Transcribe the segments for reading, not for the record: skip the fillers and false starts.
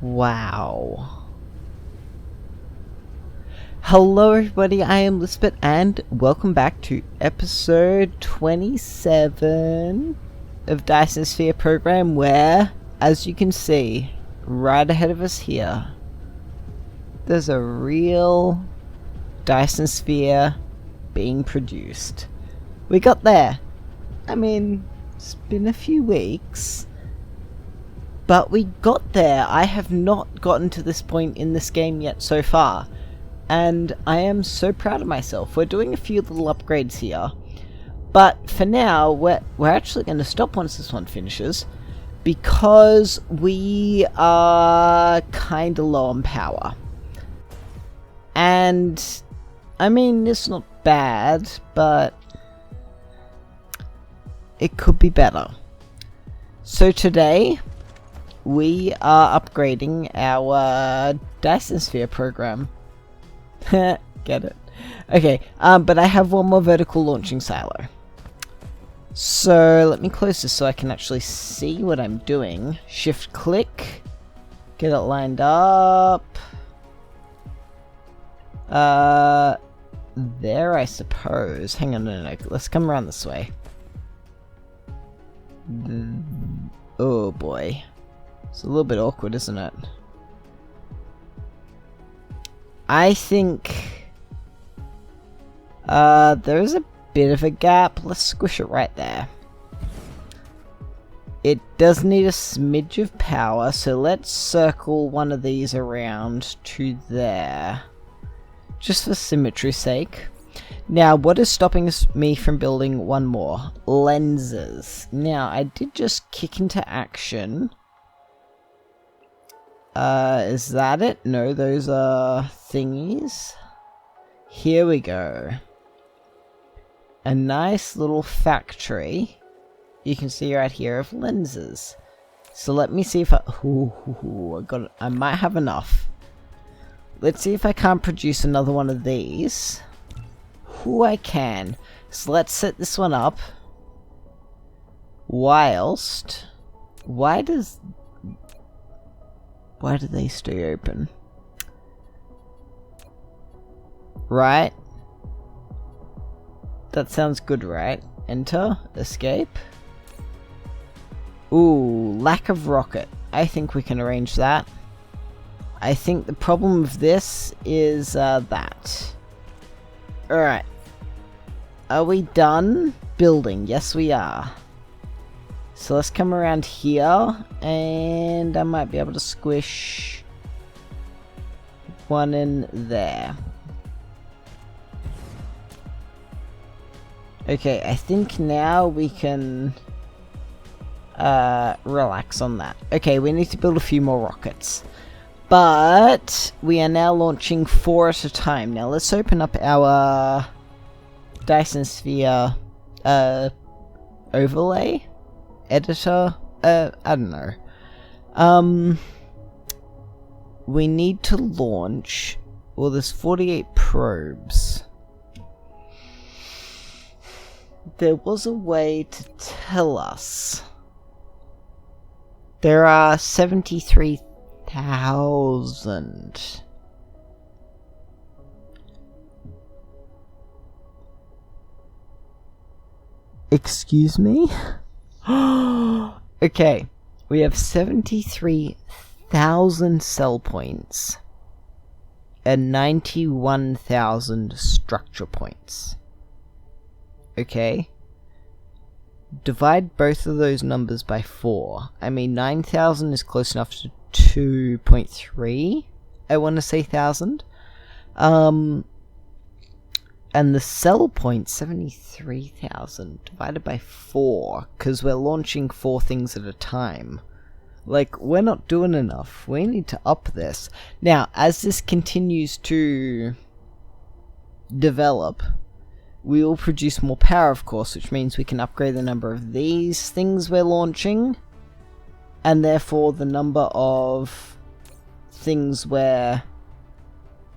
Wow. Hello everybody, I am Lisbeth and welcome back to episode 27 of Dyson Sphere program, where, as you can see, right ahead of us here, there's a real Dyson Sphere being produced. We got there. I mean, it's been a few weeks, but we got there. I have not gotten to this point in this game yet so far, and I am so proud of myself. We're doing a few little upgrades here, but for now, we're actually going to stop once this one finishes, because we are kind of low on power. And, I mean, it's not bad, but it could be better. So today, we are upgrading our Dyson Sphere program. Get it? Okay, but I have one more vertical launching silo. So let me close this so I can actually see what I'm doing. Shift click, get it lined up. There, I suppose. Hang on, no, let's come around this way. Oh boy. It's a little bit awkward, isn't it? I think there is a bit of a gap. Let's squish it right there. It does need a smidge of power, so let's circle one of these around to there, just for symmetry's sake. Now, what is stopping me from building one more? Lenses. Now, I did just kick into action. Is that it? No, those are thingies. Here we go. A nice little factory. You can see right here of lenses. So let me see if I... I might have enough. Let's see if I can't produce another one of these. I can. So let's set this one up. Whilst... Why do they stay open? Right? That sounds good, right? Enter. Escape. Ooh, lack of rocket. I think we can arrange that. I think the problem with this is that. Alright. Are we done building? Yes, we are. So let's come around here, and I might be able to squish one in there. Okay, I think now we can relax on that. Okay, we need to build a few more rockets. But we are now launching 4 at a time. Now let's open up our Dyson Sphere overlay editor. I don't know. We need to launch. Well, there's 48 probes. There was a way to tell us. There are 73,000. Excuse me? Okay, we have 73,000 cell points and 91,000 structure points. Okay? Divide both of those numbers by 4. I mean, 9,000 is close enough to 2.3, I want to say, thousand. And the cell point, 73,000 divided by 4, because we're launching 4 things at a time. Like, we're not doing enough. We need to up this. Now, as this continues to develop, we will produce more power, of course, which means we can upgrade the number of these things we're launching, and therefore the number of things we're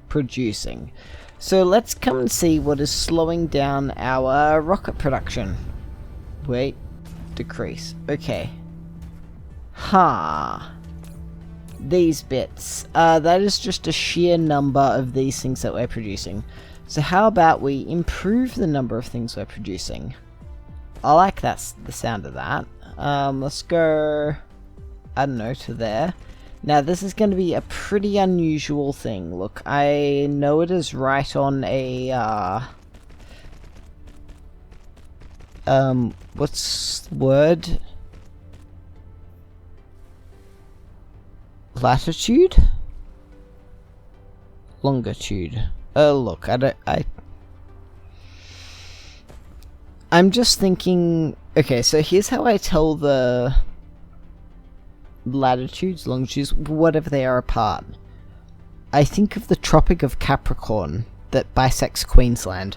producing. So let's come and see what is slowing down our rocket production. Wait, decrease. Okay. these bits. That is just a sheer number of these things that we're producing. So how about we improve the number of things we're producing? I like the sound of that. Let's go, I don't know, to there. Now this is going to be a pretty unusual thing. Look, I know it is right on a, what's the word? Latitude? Longitude. Oh look, I'm just thinking, okay, so here's how I tell the latitudes, longitudes, whatever they are apart. I think of the Tropic of Capricorn that bisects Queensland.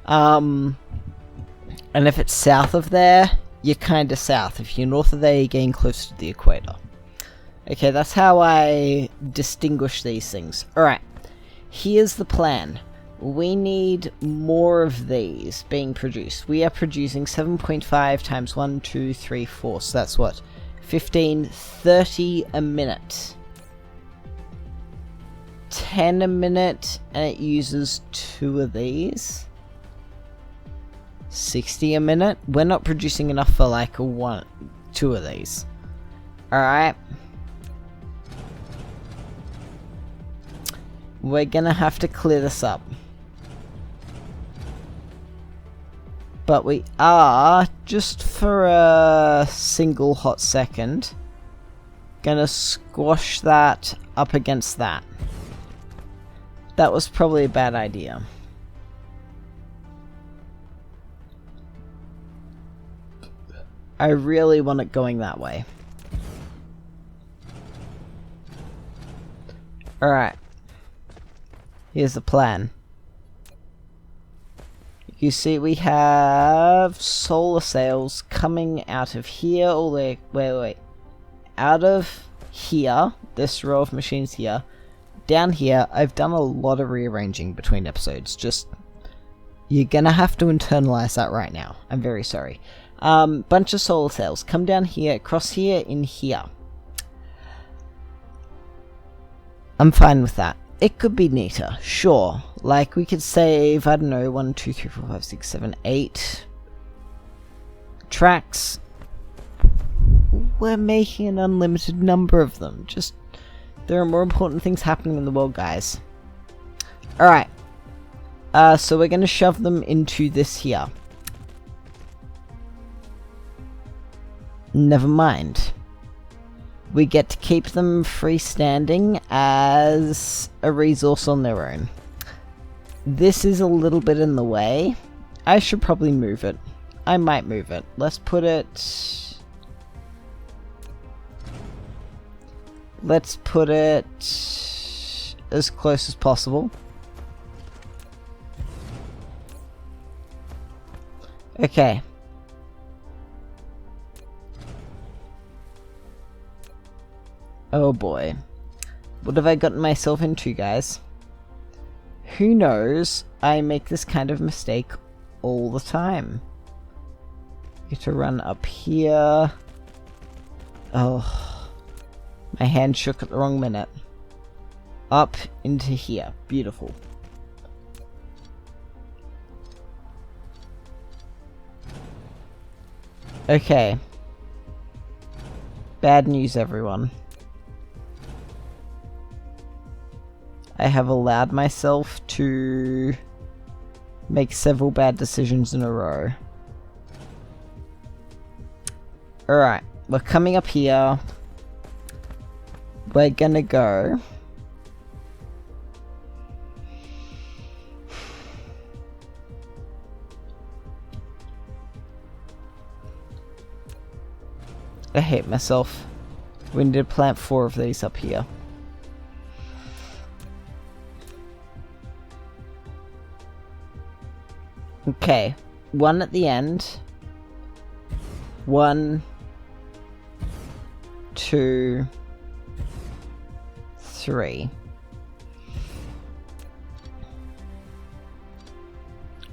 And if it's south of there, you're kinda south. If you're north of there, you're getting close to the equator. Okay, that's how I distinguish these things. Alright, here's the plan. We need more of these being produced. We are producing 7.5 times 1, 2, 3, 4. So that's what? 15, 30 a minute. 10 a minute, and it uses 2 of these. 60 a minute. We're not producing enough for like 2 of these. Alright. We're gonna have to clear this up. But we are, just for a single hot second, gonna squash that up against that. That was probably a bad idea. I really want it going that way. Alright. Here's the plan. You see, we have solar sails coming out of here, all the wait, out of here, this row of machines here, down here. I've done a lot of rearranging between episodes. Just, you're gonna have to internalize that right now. I'm very sorry. Bunch of solar sails come down here, across here, in here. I'm fine with that. It could be neater, sure. Like, we could save, I don't know, 1, 2, 3, 4, 5, 6, 7, 8 tracks. We're making an unlimited number of them. Just, there are more important things happening in the world, guys. Alright. So we're gonna shove them into this here. Never mind. We get to keep them freestanding as a resource on their own. This is a little bit in the way. I should probably move it. I might move it. Let's put it... Let's put it as close as possible. Okay. Oh boy. What have I gotten myself into, guys? Who knows? I make this kind of mistake all the time. Get to run up here. Oh. My hand shook at the wrong minute. Up into here. Beautiful. Okay. Bad news, everyone. I have allowed myself to make several bad decisions in a row. Alright, we're coming up here. We're gonna go... I hate myself. We need to plant 4 of these up here. Okay, 1 at the end. 1, 2, 3.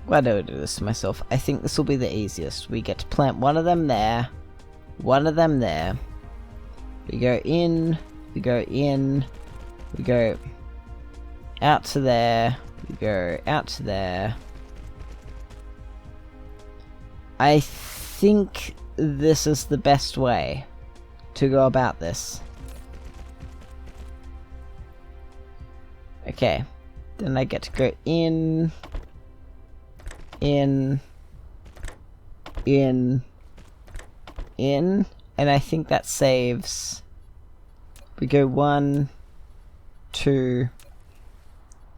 Why do I do this to myself? I think this will be the easiest. We get to plant 1 of them there, 1 of them there. We go in, we go in, we go out to there, we go out to there. I think this is the best way to go about this. Okay, then I get to go in, and I think that saves. We go 1, 2,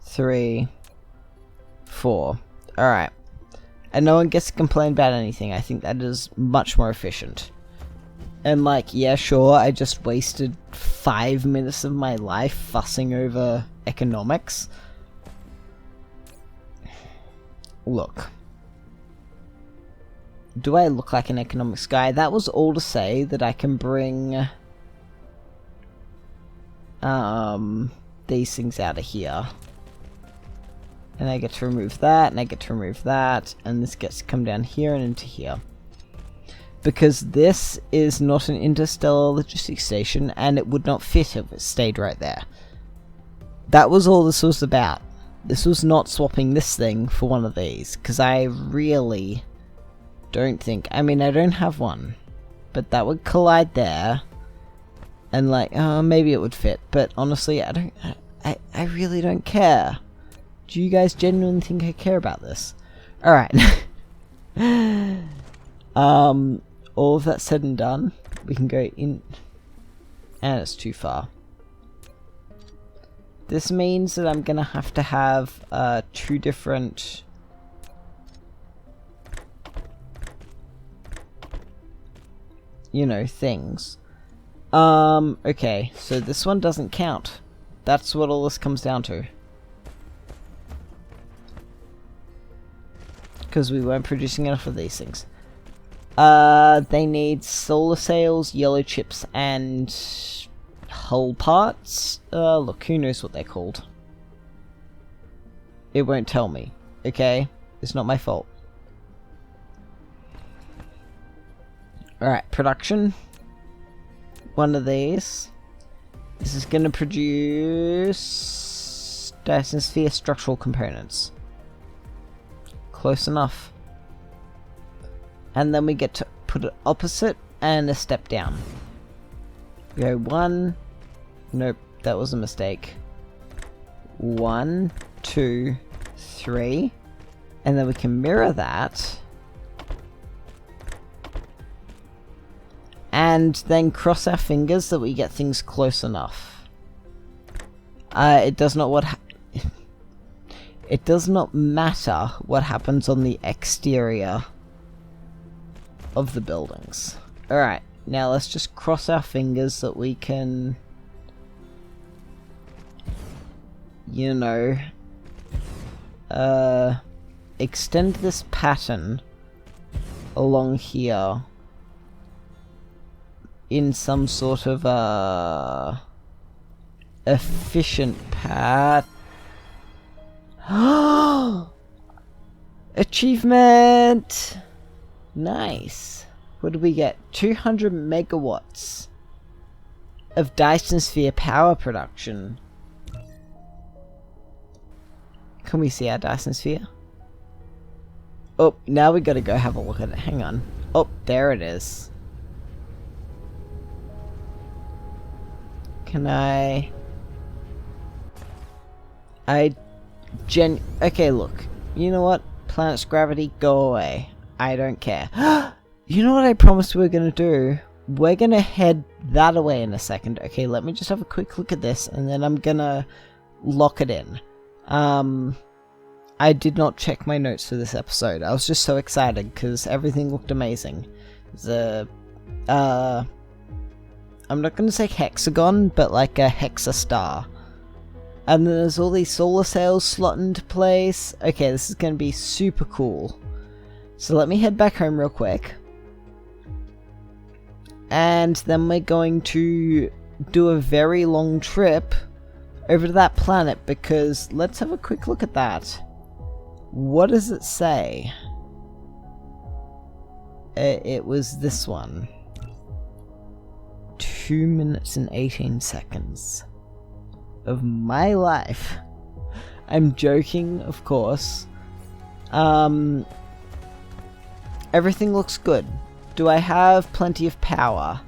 3, 4. Alright. And no one gets to complain about anything. I think that is much more efficient. And like, yeah, sure, I just wasted 5 minutes of my life fussing over economics. Look. Do I look like an economics guy? That was all to say that I can bring these things out of here. And I get to remove that, and I get to remove that, and this gets to come down here and into here. Because this is not an interstellar logistics station, and it would not fit if it stayed right there. That was all this was about. This was not swapping this thing for one of these, because I really don't think... I mean, I don't have one, but that would collide there, and like, maybe it would fit, but honestly, I really don't care. Do you guys genuinely think I care about this? Alright. All of that said and done, we can go in... And it's too far. This means that I'm gonna have to have 2 different... you know, things. Okay, so this one doesn't count. That's what all this comes down to. Because we weren't producing enough of these things. They need solar sails, yellow chips, and hull parts. Look, who knows what they're called? It won't tell me, okay? It's not my fault. Alright, production. One of these. This is going to produce Dyson Sphere structural components. Close enough. And then we get to put it opposite and a step down. We go 1. Nope, that was a mistake. 1, 2, 3. And then we can mirror that. And then cross our fingers that we get things close enough. It does not it does not matter what happens on the exterior of the buildings. Alright, now let's just cross our fingers that we can, you know, extend this pattern along here in some sort of efficient path. Achievement! Nice. What did we get? 200 megawatts of Dyson Sphere power production. Can we see our Dyson Sphere? Oh, now we gotta go have a look at it. Hang on. Oh, there it is. Can I... Okay, look. You know what? Planet's gravity, go away. I don't care. You know what I promised we were gonna do? We're gonna head that away in a second. Okay, let me just have a quick look at this, and then I'm gonna lock it in. I did not check my notes for this episode. I was just so excited, because everything looked amazing. I'm not gonna say hexagon, but like a hexastar. And then there's all these solar sails slot into place. Okay, this is gonna be super cool. So let me head back home real quick. And then we're going to do a very long trip over to that planet, because let's have a quick look at that. What does it say? It was this one. 2 minutes and 18 seconds of my life. I'm joking, of course. Everything looks good. Do I have plenty of power?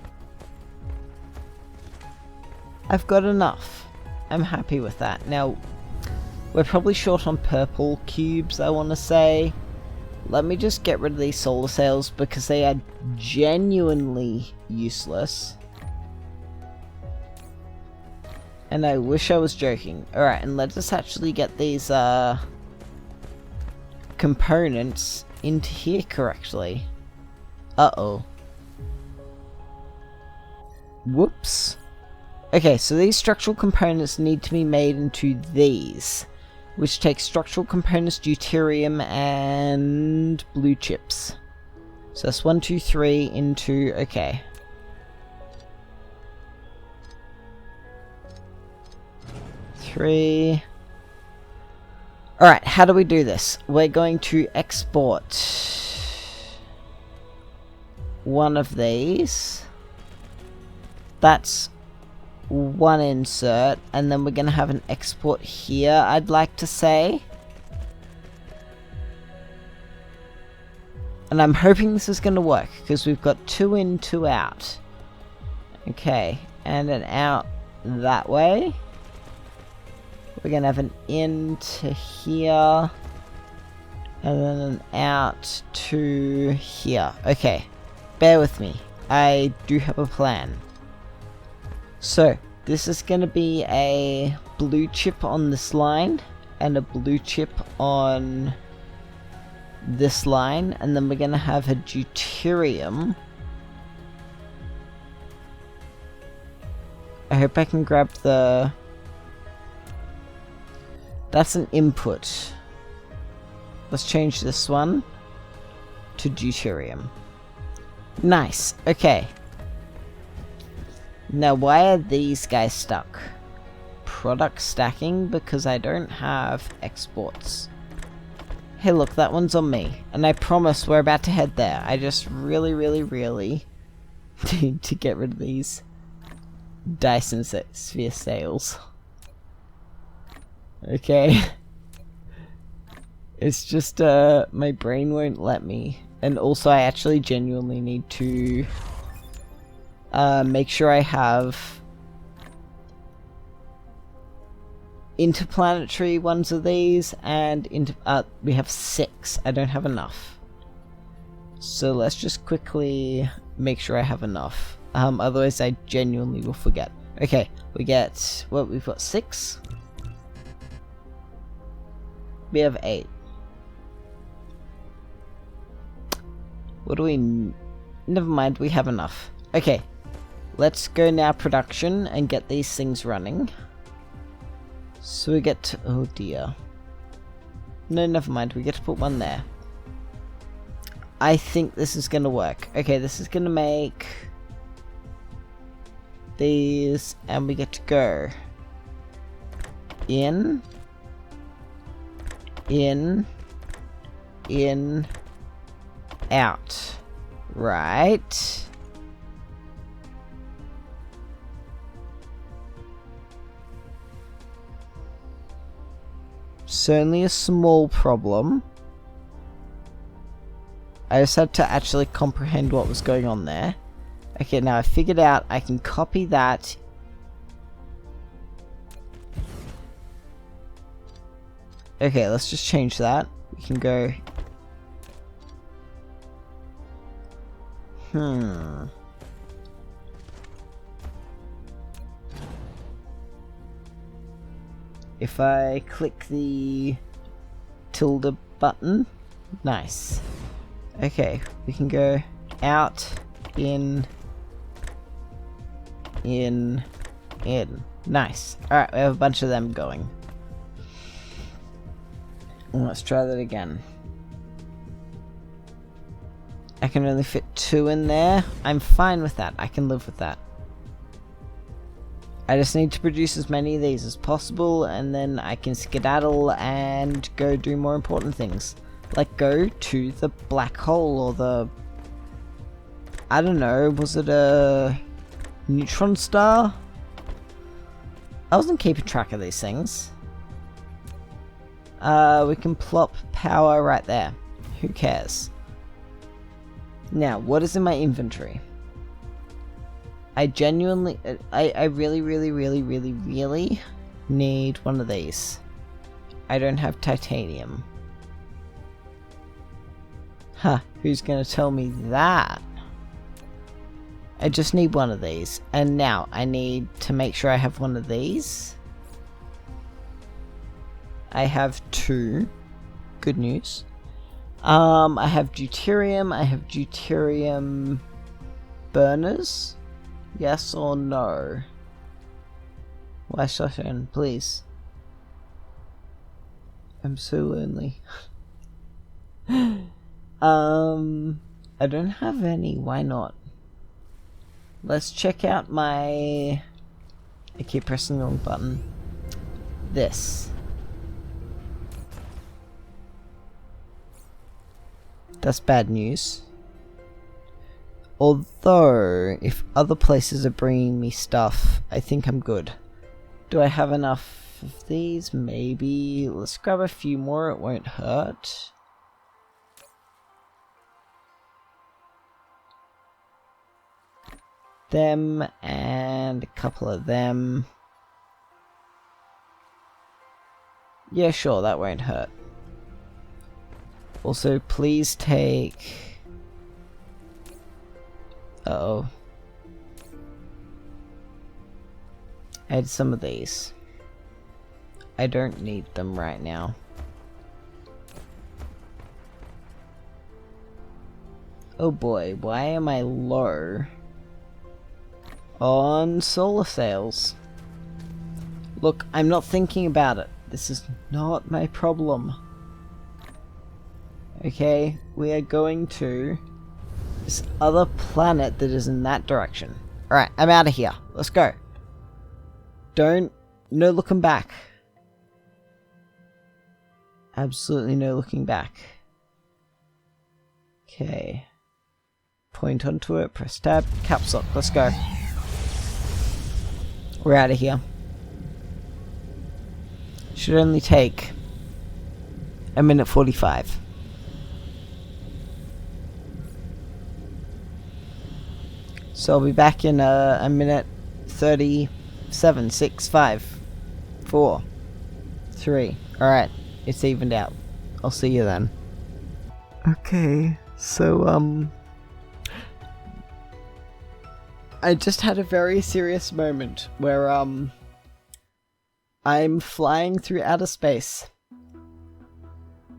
I've got enough. I'm happy with that. Now, we're probably short on purple cubes, I want to say. Let me just get rid of these solar sails because they are genuinely useless. And I wish I was joking. Alright, and let us actually get these components into here correctly. Uh-oh. Whoops. Okay, so these structural components need to be made into these, which takes structural components, deuterium, and blue chips. So that's 1, 2, 3 into... okay. Three. Alright, how do we do this? We're going to export one of these. That's one insert, and then we're going to have an export here, I'd like to say. And I'm hoping this is going to work, because we've got 2 in, 2 out. Okay, and an out that way. We're going to have an in to here, and then an out to here. Okay, bear with me. I do have a plan. So, this is going to be a blue chip on this line, and a blue chip on this line, and then we're going to have a deuterium. I hope I can grab the... that's an input. Let's change this one to deuterium. Nice, okay. Now, why are these guys stuck? Product stacking, because I don't have exports. Hey look, that one's on me. And I promise we're about to head there. I just really need to get rid of these Dyson sphere sails. Okay. It's just, my brain won't let me. And also I actually genuinely need to... make sure I have interplanetary ones of these, and we have 6. I don't have enough. So let's just quickly make sure I have enough. Otherwise I genuinely will forget. Okay, we get, well, we've got 6. We have 8. What do we... never mind, we have enough. Okay. Let's go now production and get these things running. So we get to, oh dear. No, never mind, we get to put one there. I think this is gonna work. Okay, this is gonna make these, and we get to go in, out. Right. Certainly a small problem. I just had to actually comprehend what was going on there. Okay, now I figured out I can copy that. Okay, let's just change that. We can go... If I click the tilde button, nice. Okay, we can go out, in. Nice. Alright, we have a bunch of them going. Let's try that again. I can only fit 2 in there. I'm fine with that. I can live with that. I just need to produce as many of these as possible, and then I can skedaddle and go do more important things. Like go to the black hole, or the... I don't know, was it a Neutron star? I wasn't keeping track of these things. We can plop power right there. Who cares? Now, what is in my inventory? I genuinely, I really need one of these. I don't have titanium. Huh, who's gonna tell me that? I just need one of these. And now, I need to make sure I have one of these. I have 2. Good news. I have deuterium. I have deuterium burners. Yes or no? Why shotgun, please? I'm so lonely. I don't have any. Why not? Let's check out my... I keep pressing the wrong button. This. That's bad news. Although, if other places are bringing me stuff, I think I'm good. Do I have enough of these? Maybe. Let's grab a few more, it won't hurt. Them, and a couple of them. Yeah, sure, that won't hurt. Also, please take... Uh-oh. Add some of these. I don't need them right now. Oh boy, why am I low on solar sails? Look, I'm not thinking about it. This is not my problem. Okay, we are going to this other planet that is in that direction. Alright, I'm out of here. Let's go. No looking back. Absolutely no looking back. Okay. Point onto it, press tab, caps lock, let's go. We're out of here. Should only take a minute 45. So I'll be back in a minute 37, 6, 5, 4, 3. Alright, it's evened out. I'll see you then. Okay, so I just had a very serious moment where I'm flying through outer space.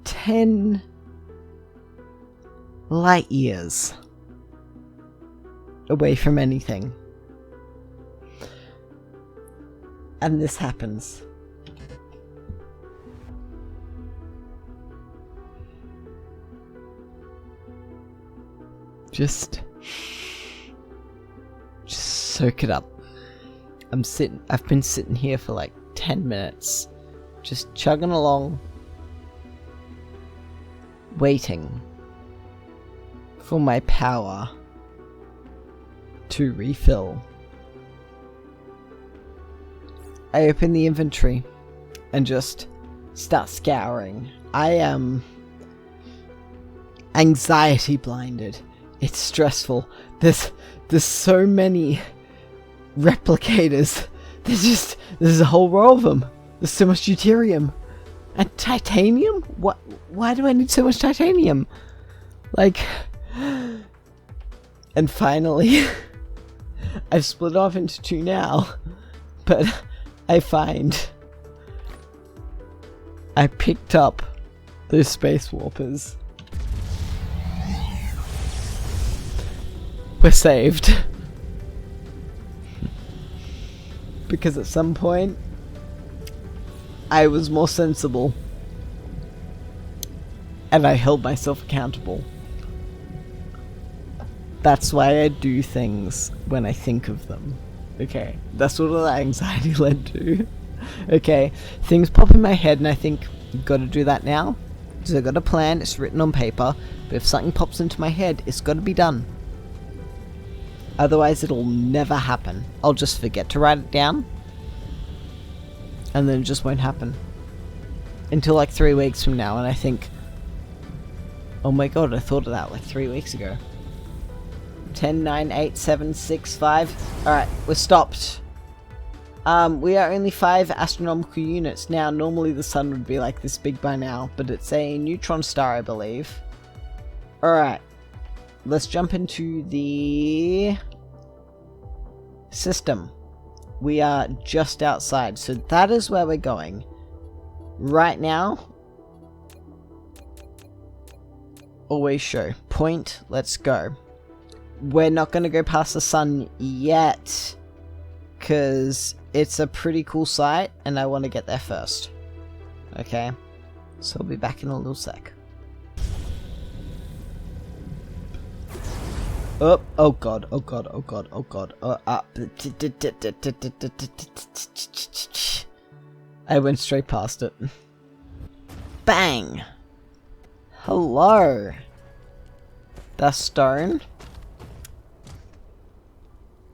10 light years away from anything. And this happens. Just soak it up. I've been sitting here for like 10 minutes. Just chugging along. Waiting for my power to refill. I open the inventory and just start scouring. I am anxiety blinded. It's stressful. There's so many replicators. There's a whole row of them. There's so much deuterium. And titanium? What? Why do I need so much titanium? Like... And finally... I've split off into 2 now. But I find... I picked up those space warpers. We're saved. Because at some point, I was more sensible. And I held myself accountable. That's why I do things when I think of them. Okay, that's what all that anxiety led to. Okay, things pop in my head and I think, gotta do that now. Because I've got a plan, it's written on paper. But if something pops into my head, it's gotta be done. Otherwise it'll never happen. I'll just forget to write it down. And then it just won't happen. Until like 3 weeks from now, and I think, oh my god, I thought of that like 3 weeks ago. 10, 9, 8, 7, 6, 5. Alright, we're stopped. We are only 5 astronomical units. Now, normally the sun would be like this big by now, but it's a neutron star, I believe. Alright, let's jump into the system. We are just outside, so that is where we're going. Right now, always show. Point, let's go. We're not going to go past the sun yet, because it's a pretty cool site, and I want to get there first. Okay, so I'll be back in a little sec. Oh, oh god, oh god, oh god, oh god. I went straight past it. Bang! Hello! That's stone.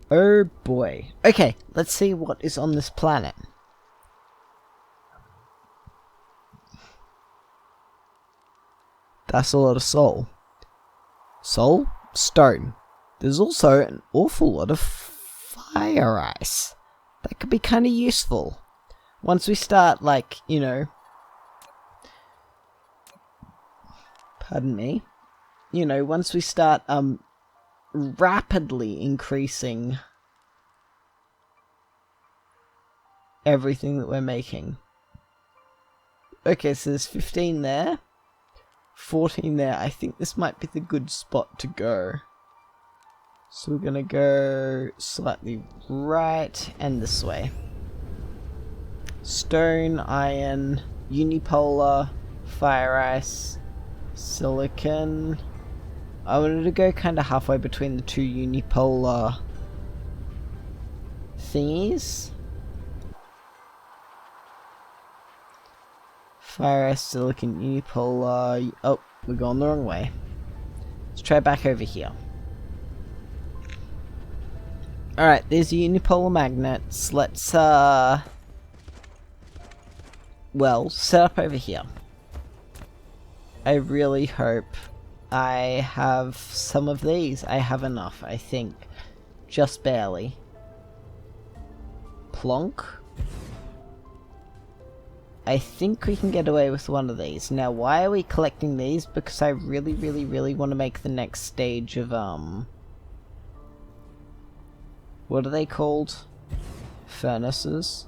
Oh boy. Okay, let's see what is on this planet. That's a lot of soul. Soul? Stone. There's also an awful lot of fire ice. That could be kind of useful. Once we start, like, you know... Pardon me. You know, once we start, rapidly increasing everything that we're making. Okay, so there's 15 there. 14 there. I think this might be the good spot to go. So we're gonna go slightly right and this way. Stone, iron, unipolar, fire ice, silicon. I wanted to go kind of halfway between the two unipolar thingies. Fire ice, silicon, unipolar. Oh, we're going the wrong way. Let's try back over here. Alright, there's unipolar magnets. Let's, well, set up over here. I really hope I have some of these. I have enough, I think. Just barely. Plonk. I think we can get away with one of these. Now, why are we collecting these? Because I really, really, really want to make the next stage of, what are they called? Furnaces?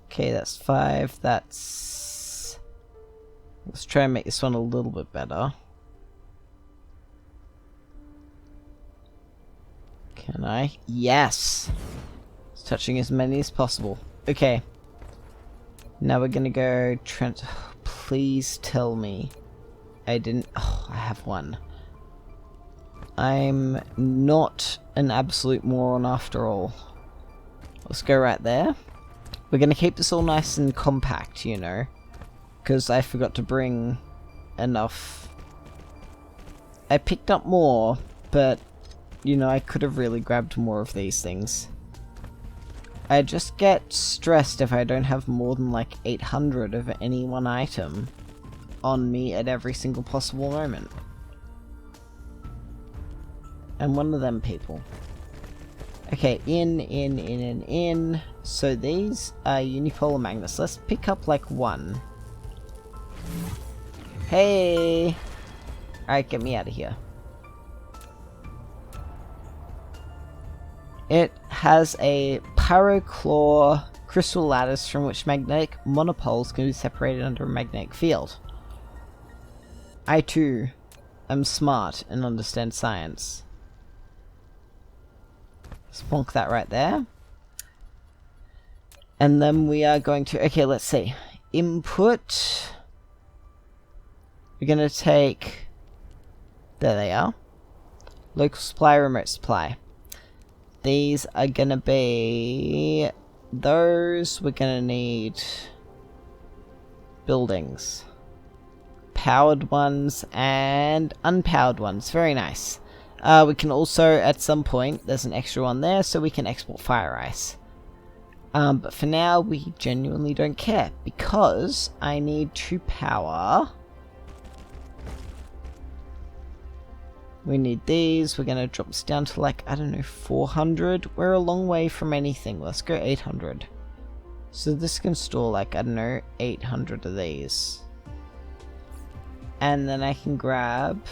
Okay, that's 5. That's... Let's try and make this one a little bit better. Can I? Yes! It's touching as many as possible. Okay. Now we're gonna go Trent. Please tell me I didn't... Oh, I have one. I'm not an absolute moron after all. Let's go right there. We're gonna keep this all nice and compact, you know. Because I forgot to bring enough. I picked up more, but... You know, I could have really grabbed more of these things. I just get stressed if I don't have more than like 800 of any one item on me at every single possible moment. I'm one of them people. Okay, in. So these are unipolar magnets. Let's pick up like one. Hey! Alright, get me out of here. It has a pyrochlore crystal lattice from which magnetic monopoles can be separated under a magnetic field. I too am smart and understand science. Spunk that right there. And then we are going to... Okay, let's see. Input. We're going to take... There they are. Local supply, remote supply. These are gonna be those. We're gonna need buildings, powered ones and unpowered ones. Very nice. We can also, at some point, there's an extra one there, so we can export fire ice. But for now, we genuinely don't care, because I need to power... We need these. We're going to drop this down to like, I don't know, 400. We're a long way from anything. Let's go 800. So this can store like, I don't know, 800 of these. And then I can grab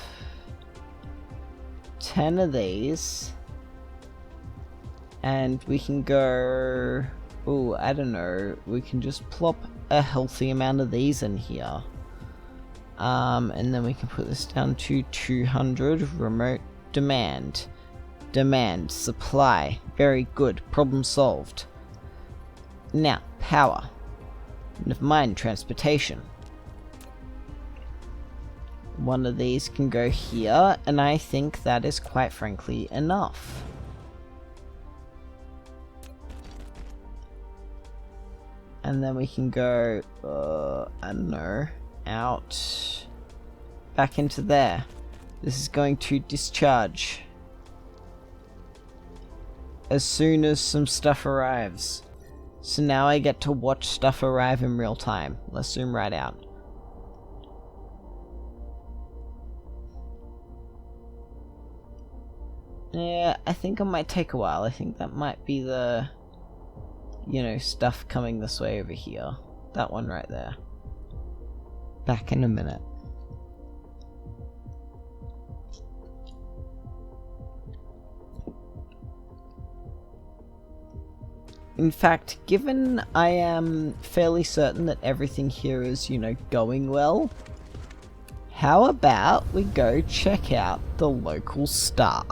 10 of these. And we can go... Oh, I don't know. We can just plop a healthy amount of these in here. And then we can put this down to 200. Remote demand. Demand. Supply. Very good. Problem solved. Now, power. Never mind transportation. One of these can go here, and I think that is quite frankly enough. And then we can go, I don't know, out, back into there. This is going to discharge as soon as some stuff arrives. So now I get to watch stuff arrive in real time. Let's zoom right out. Yeah, I think it might take a while. I think that might be the, you know, stuff coming this way over here. That one right there. Back in a minute. In fact, given I am fairly certain that everything here is, you know, going well, how about we go check out the local star?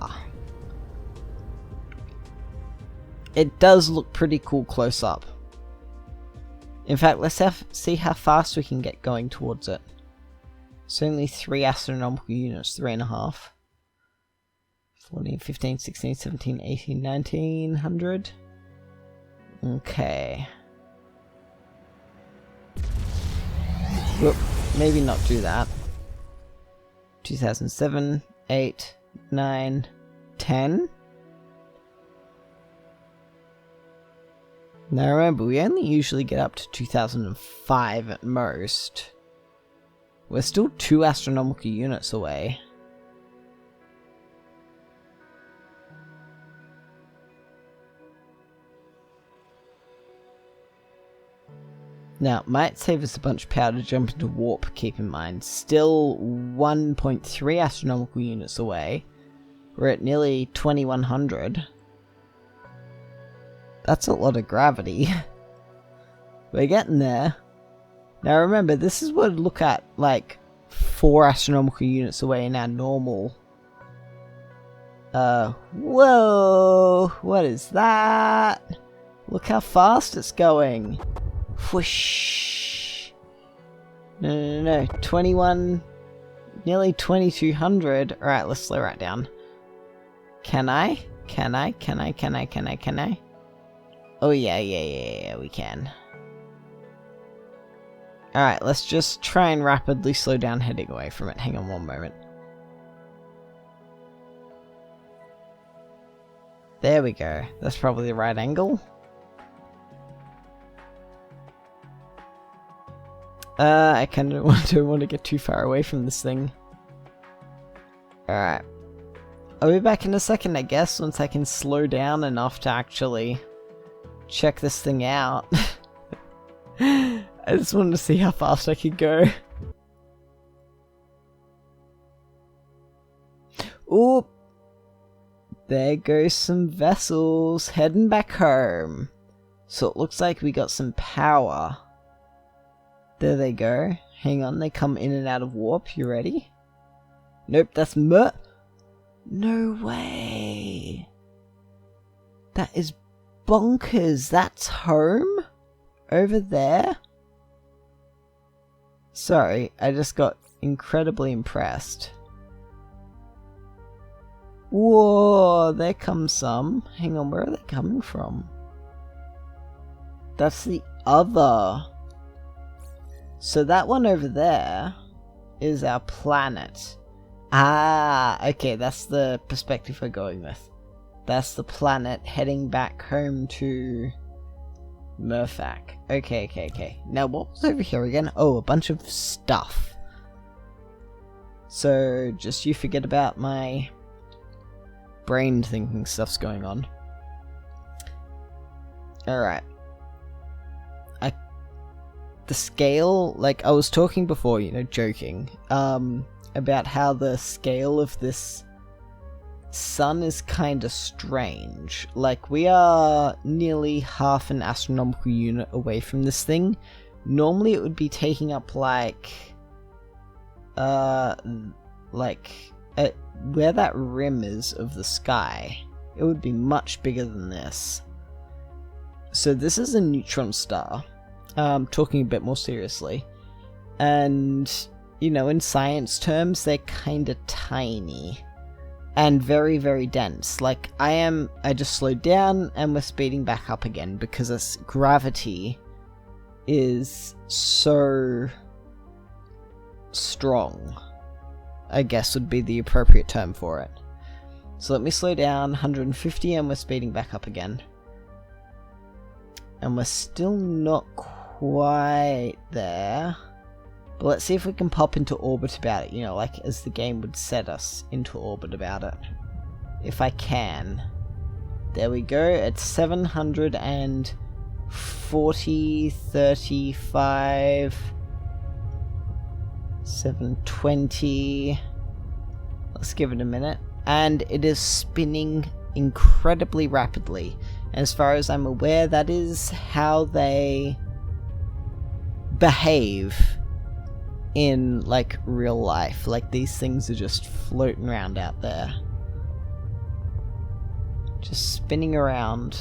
It does look pretty cool close up. In fact, let's see how fast we can get going towards it. It's only 3 astronomical units, 3.5. 14, 15, 16, 17, 18, 1900. Okay. Whoop, maybe not do that. 2007, 8, 9, 10. Now remember, we only usually get up to 2005 at most. We're still 2 astronomical units away. Now, it might save us a bunch of power to jump into warp, keep in mind. Still 1.3 astronomical units away. We're at nearly 2100. That's a lot of gravity. We're getting there. Now remember, this is what I'd look at like 4 astronomical units away in our normal. Whoa! What is that? Look how fast it's going. Whoosh! No. 21, nearly 2200. Alright, let's slow right down. Can I? Oh yeah, we can. Alright, let's just try and rapidly slow down heading away from it. Hang on one moment. There we go. That's probably the right angle. I kind of don't want to get too far away from this thing. Alright. I'll be back in a second, I guess, once I can slow down enough to actually check this thing out. I just wanted to see how fast I could go. Oop! There goes some vessels heading back home. So it looks like we got some power. There they go. Hang on, they come in and out of warp. You ready? Nope, that's No way! That is bonkers. That's home? Over there? Sorry, I just got incredibly impressed. Whoa, there comes some. Hang on, where are they coming from? That's the other. So that one over there is our planet. Ah, okay, that's the perspective we're going with. That's the planet heading back home to Murphak. Okay. Now, what was over here again? Oh, a bunch of stuff. So, just you forget about my brain thinking stuff's going on. Alright. The scale, like I was talking before, you know, joking, about how the scale of this sun is kinda strange. Like, we are nearly half an astronomical unit away from this thing. Normally it would be taking up like where that rim is of the sky, it would be much bigger than this. So this is a neutron star, talking a bit more seriously, and you know, in science terms, they're kinda tiny and very, very dense. Like, I just slowed down and we're speeding back up again because this gravity is so strong, I guess would be the appropriate term for it. So let me slow down, 150, and we're speeding back up again. And we're still not quite there. But let's see if we can pop into orbit about it, you know, like as the game would set us into orbit about it. If I can. There we go, it's 740, 35, 720. Let's give it a minute. And it is spinning incredibly rapidly. And as far as I'm aware, that is how they behave in, like, real life. Like, these things are just floating around out there. Just spinning around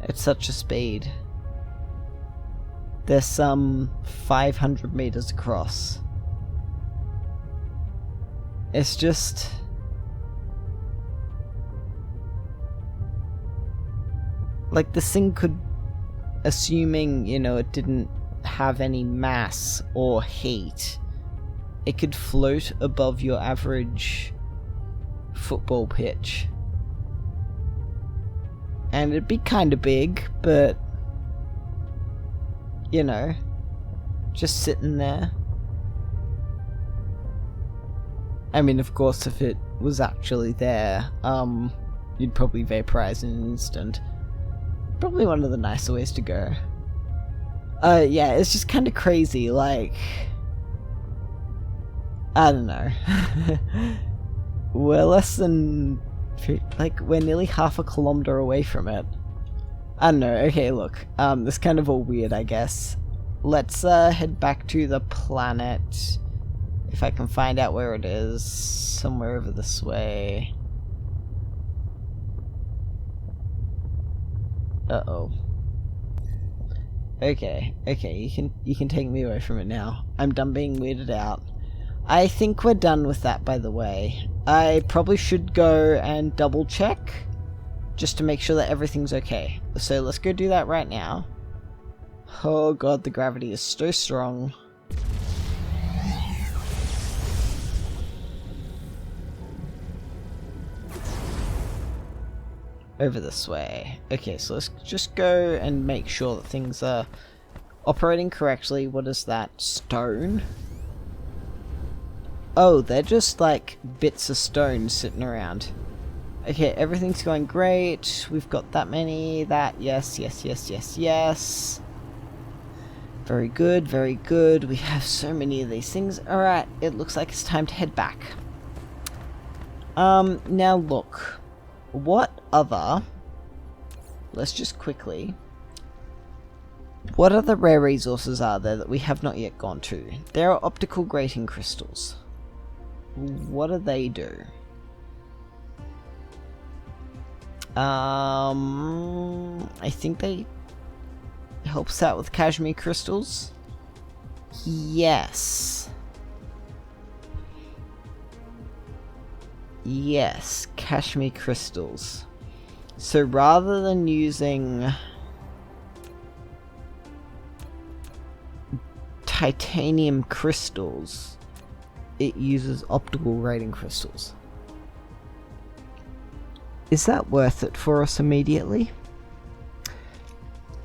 at such a speed. They're some 500 meters across. It's just... like, this thing could, assuming, you know, it didn't have any mass or heat, it could float above your average football pitch. And it'd be kind of big, but, you know, just sitting there. I mean, of course, if it was actually there, you'd probably vaporize in an instant. Probably one of the nicer ways to go. Yeah, it's just kind of crazy, like... I don't know. We're less than... like, we're nearly half a kilometer away from it. I don't know, okay, look. This is kind of all weird, I guess. Let's, head back to the planet. If I can find out where it is. Somewhere over this way. Uh-oh. Okay, you can take me away from it now. I'm done being weirded out. I think we're done with that, by the way. I probably should go and double check, just to make sure that everything's okay. So let's go do that right now. Oh god, the gravity is so strong. Over this way. Okay, so let's just go and make sure that things are operating correctly. What is that? Stone? Oh, they're just like bits of stone sitting around. Okay, everything's going great. We've got that many. That, yes. Very good, very good. We have so many of these things. Alright, it looks like it's time to head back. Now look. What other... let's just quickly... what other rare resources are there that we have not yet gone to? There are optical grating crystals. What do they do? I think they helps out with cashmere crystals. Yes. Yes, cashmere crystals. So rather than using titanium crystals, it uses optical rating crystals. Is that worth it for us immediately?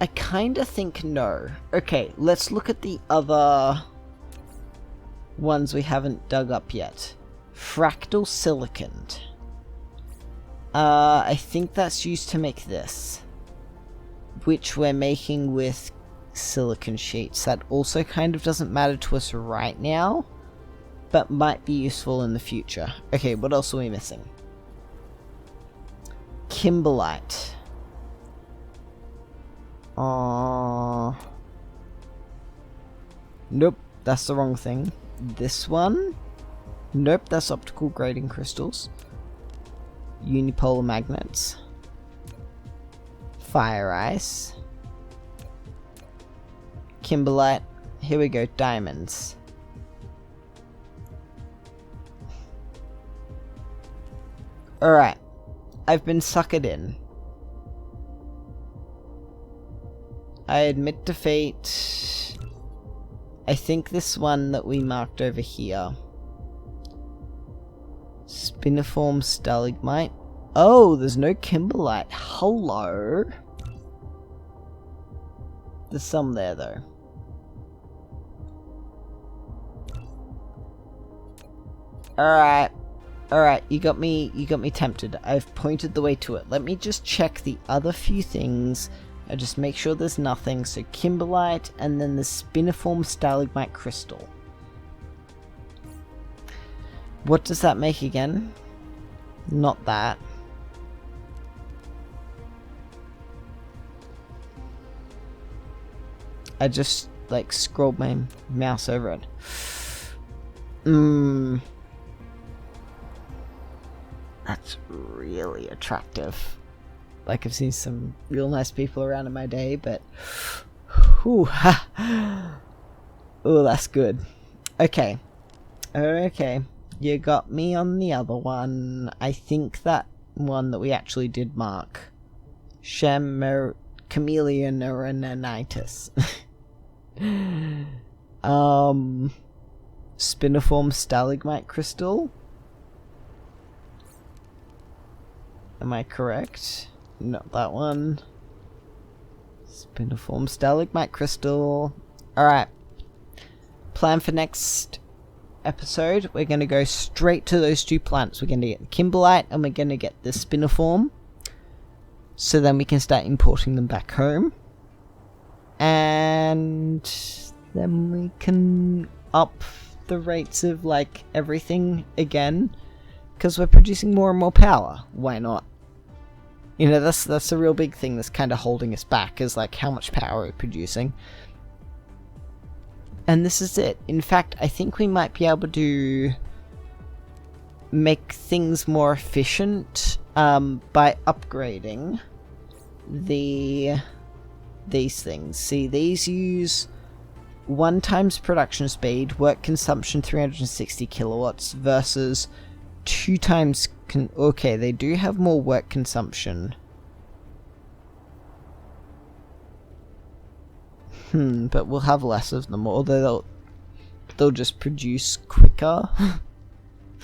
I kinda think no. Okay, let's look at the other ones we haven't dug up yet. Fractal silicon. I think that's used to make this, which we're making with silicon sheets. That also kind of doesn't matter to us right now, but might be useful in the future. Okay, what else are we missing? Kimberlite. Nope, that's the wrong thing. This one? Nope, that's optical grading crystals. Unipolar magnets. Fire ice. Kimberlite. Here we go, diamonds. Alright, I've been suckered in. I admit defeat. I think this one that we marked over here. Spiniform stalagmite. Oh, there's no Kimberlite. Hello. There's some there though. Alright. Alright, you got me tempted. I've pointed the way to it. Let me just check the other few things. I just make sure there's nothing. So Kimberlite and then the spiniform stalagmite crystal. What does that make again? Not that. I just like scrolled my mouse over it. That's really attractive. Like, I've seen some real nice people around in my day, but ooh, oh, that's good. Okay. Okay. You got me on the other one. I think that one that we actually did mark. Chameleonuranitis. Spiniform stalagmite crystal. Am I correct? Not that one. Spiniform stalagmite crystal. Alright. Plan for next episode. We're going to go straight to those two plants. We're going to get the Kimberlite and we're going to get the spiniform. So then we can start importing them back home. And then we can up the rates of like everything again. Because we're producing more and more power. Why not? You know, that's a real big thing that's kind of holding us back, is like how much power we're producing. And this is it. In fact, I think we might be able to make things more efficient by upgrading these things. See, these use 1 times production speed, work consumption 360 kilowatts versus 2 times... okay, they do have more work consumption. But we'll have less of them, although they'll just produce quicker.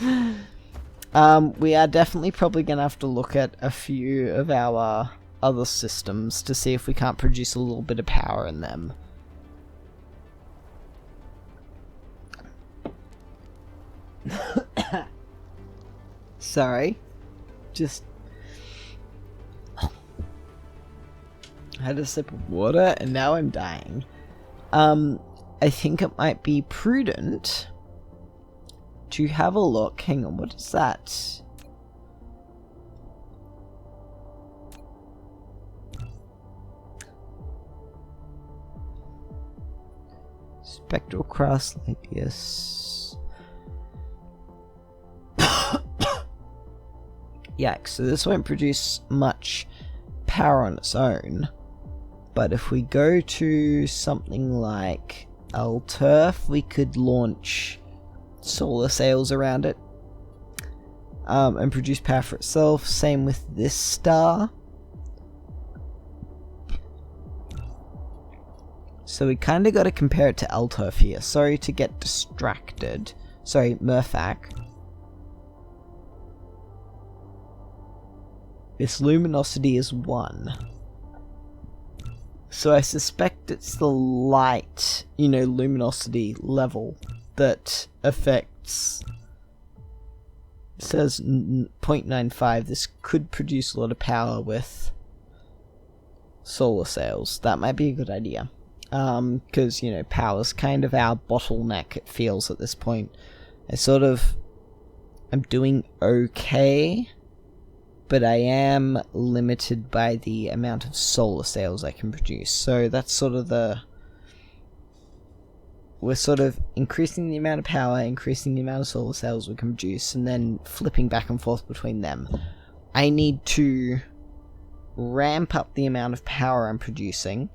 We are definitely probably going to have to look at a few of our other systems to see if we can't produce a little bit of power in them. Sorry. Just... I had a sip of water and now I'm dying. I think it might be prudent to have a look. Hang on, what is that? Spectral cross Lapius. Yikes, so this won't produce much power on its own. But if we go to something like L-Turf, we could launch solar sails around it and produce power for itself. Same with this star. So we kind of got to compare it to Elturf here. Sorry to get distracted. Sorry, Murphac. Its luminosity is 1. So I suspect it's the light, luminosity level that affects... It says 0.95. This could produce a lot of power with solar sails. That might be a good idea. Because, power's kind of our bottleneck, it feels, at this point. I'm doing okay, but I am limited by the amount of solar sails I can produce. So that's sort of we're sort of increasing the amount of power, increasing the amount of solar sails we can produce, and then flipping back and forth between them. I need to ramp up the amount of power I'm producing,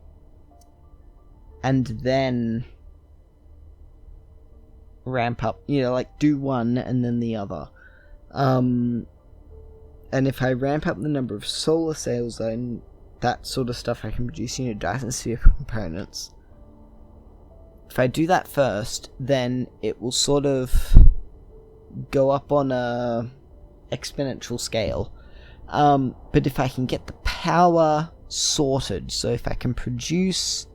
and then ramp up, do one and then the other. And if I ramp up the number of solar sails, then that sort of stuff I can produce, Dyson sphere components. If I do that first, then it will sort of go up on a exponential scale. But if I can get the power sorted, so if I can produce,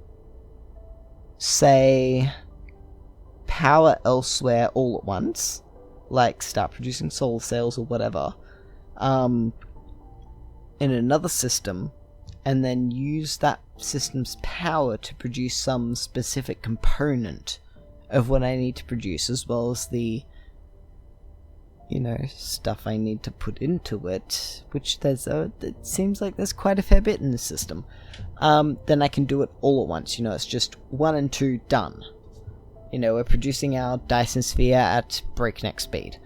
say, power elsewhere all at once, like start producing solar sails or whatever, in another system, and then use that system's power to produce some specific component of what I need to produce, as well as the, stuff I need to put into it, which it seems like there's quite a fair bit in the system, then I can do it all at once. It's just 1 and 2 done. We're producing our Dyson sphere at breakneck speed.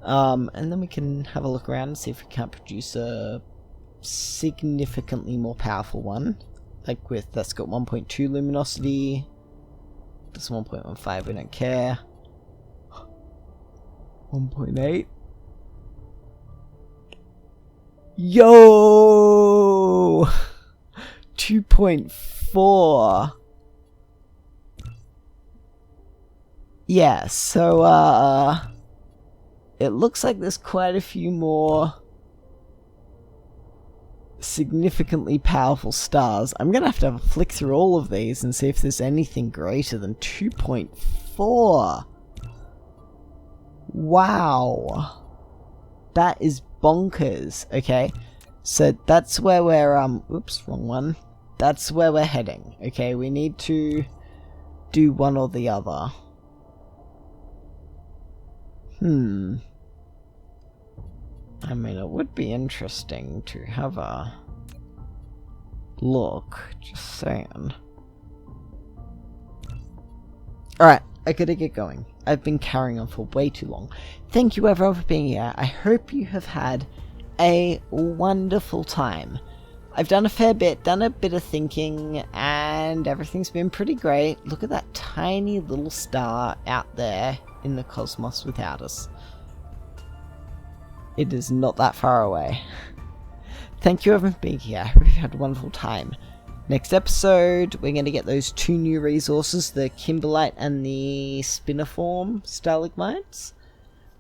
And then we can have a look around and see if we can't produce a significantly more powerful one. Like that's got 1.2 luminosity. This 1.15, we don't care. 1.8. Yo! 2.4. Yeah, so, it looks like there's quite a few more significantly powerful stars. I'm gonna have a flick through all of these and see if there's anything greater than 2.4. Wow. That is bonkers. Okay, so that's where we're, oops, wrong one. That's where we're heading. Okay, we need to do one or the other. I mean, it would be interesting to have a look, just saying. Alright, I gotta get going. I've been carrying on for way too long. Thank you everyone for being here. I hope you have had a wonderful time. I've done a fair bit, done a bit of thinking, and everything's been pretty great. Look at that tiny little star out there in the cosmos without us. It is not that far away. Thank you everyone for being here. I hope you've had a wonderful time. Next episode, we're going to get those 2 new resources, the Kimberlite and the Spiniform stalagmites.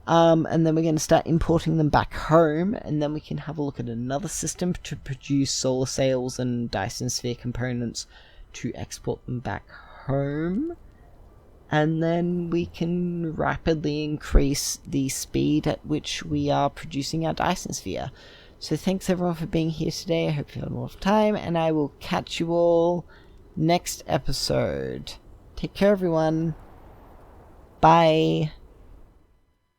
And then we're going to start importing them back home, and then we can have a look at another system to produce solar sails and Dyson sphere components to export them back home. And then we can rapidly increase the speed at which we are producing our Dyson sphere. So thanks everyone for being here today. I hope you had a wonderful time, and I will catch you all next episode. Take care everyone. Bye.